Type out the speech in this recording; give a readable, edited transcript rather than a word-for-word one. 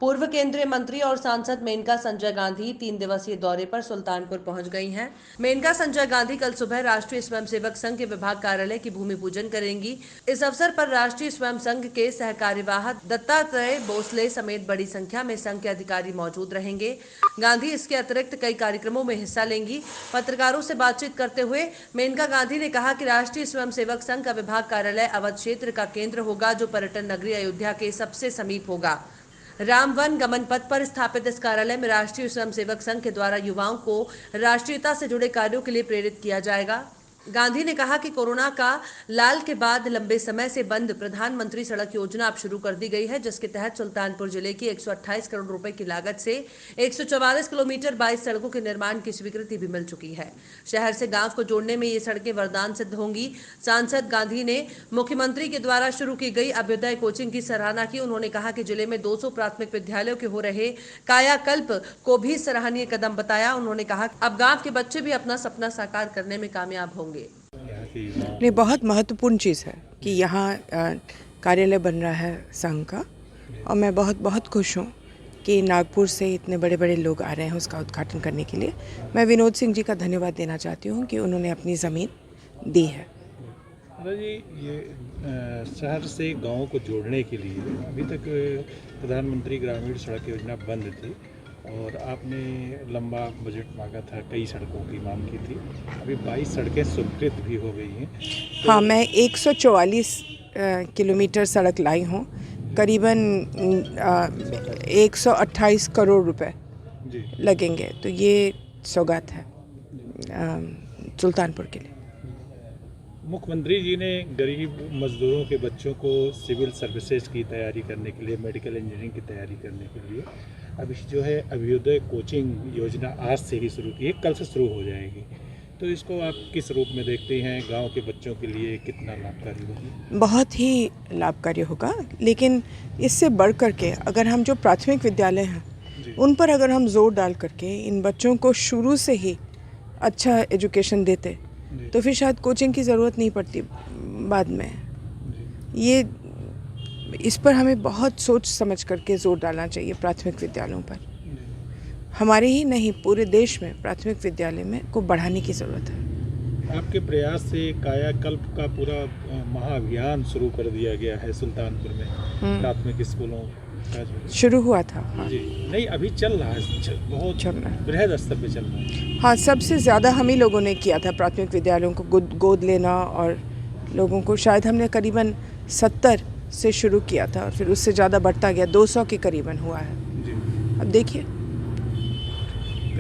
पूर्व केंद्रीय मंत्री और सांसद मेनका संजय गांधी 3 दिवसीय दौरे पर सुल्तानपुर पहुंच गई हैं। मेनका संजय गांधी कल सुबह राष्ट्रीय स्वयंसेवक संघ के विभाग कार्यालय की भूमि पूजन करेंगी। इस अवसर पर राष्ट्रीय स्वयं संघ के सहकार्यवाह दत्तात्रेय भोसले समेत बड़ी संख्या में संघ के अधिकारी मौजूद रहेंगे। गांधी इसके अतिरिक्त कई कार्यक्रमों में हिस्सा लेंगी। पत्रकारों से बातचीत करते हुए मेनका गांधी ने कहा कि राष्ट्रीय स्वयंसेवक संघ का विभाग कार्यालय अवध क्षेत्र का केंद्र होगा, जो पर्यटन नगरी अयोध्या के सबसे समीप होगा। रामवन गमन पथ पर स्थापित इस कार्यालय में राष्ट्रीय स्वयंसेवक संघ के द्वारा युवाओं को राष्ट्रीयता से जुड़े कार्यों के लिए प्रेरित किया जाएगा। गांधी ने कहा कि कोरोना का लाल के बाद लंबे समय से बंद प्रधानमंत्री सड़क योजना अब शुरू कर दी गई है, जिसके तहत सुल्तानपुर जिले की 128 करोड़ रुपए की लागत से 144 किलोमीटर 22 सड़कों के निर्माण की स्वीकृति भी मिल चुकी है। शहर से गांव को जोड़ने में ये सड़कें वरदान सिद्ध होंगी। सांसद गांधी ने मुख्यमंत्री के द्वारा शुरू की गई अभ्युदय कोचिंग की सराहना की। उन्होंने कहा कि जिले में 200 प्राथमिक विद्यालयों के हो रहे कायाकल्प को भी सराहनीय कदम बताया। उन्होंने कहा अब गांव के बच्चे भी अपना सपना साकार करने में कामयाब होंगे। नहीं, बहुत महत्वपूर्ण चीज़ है कि यहाँ कार्यालय बन रहा है संघ का, और मैं बहुत खुश हूँ कि नागपुर से इतने बड़े बड़े लोग आ रहे हैं उसका उद्घाटन करने के लिए। मैं विनोद सिंह जी का धन्यवाद देना चाहती हूँ कि उन्होंने अपनी ज़मीन दी है। जी, ये शहर से गांव को जोड़ने के लिए अभी तक प्रधानमंत्री ग्रामीण सड़क योजना बंद थी और आपने लंबा बजट मांगा था, कई सड़कों की मांग की थी। अभी 22 सड़कें स्वीकृत भी हो गई हैं। तो हाँ, मैं 144 किलोमीटर सड़क लाई हूँ, करीबन 128 करोड़ रुपए लगेंगे। तो ये सौगात है सुल्तानपुर के लिए। मुख्यमंत्री जी ने गरीब मजदूरों के बच्चों को सिविल सर्विसेज की तैयारी करने के लिए, मेडिकल इंजीनियरिंग की तैयारी करने के लिए अभी जो है अभ्युदय कोचिंग योजना आज से ही शुरू की है, कल से शुरू हो जाएगी। तो इसको आप किस रूप में देखते हैं? गांव के बच्चों के लिए कितना लाभकारी होगी? बहुत ही लाभकारी होगा, लेकिन इससे बढ़ करके अगर हम जो प्राथमिक विद्यालय हैं उन पर अगर हम जोर डाल करके इन बच्चों को शुरू से ही अच्छा एजुकेशन देते तो फिर शायद कोचिंग की ज़रूरत नहीं पड़ती बाद में। ये इस पर हमें बहुत सोच समझ करके जोर डालना चाहिए प्राथमिक विद्यालयों पर। हमारे ही नहीं, पूरे देश में प्राथमिक विद्यालय में को बढ़ाने की ज़रूरत है। आपके प्रयास से कायाकल्प का पूरा महाअभियान शुरू कर दिया गया है सुल्तानपुर में। प्राथमिक स्कूलों का शुरू हुआ था। हाँ जी, नहीं अभी चल रहा है, बहुत बृहद स्तर पे चल रहा है। हाँ, सबसे ज़्यादा हम ही लोगों ने किया था प्राथमिक विद्यालयों को गोद लेना, और लोगों को शायद हमने करीबन 70 से शुरू किया था और फिर उससे ज़्यादा बढ़ता गया, 200 के करीबन हुआ है। अब देखिए।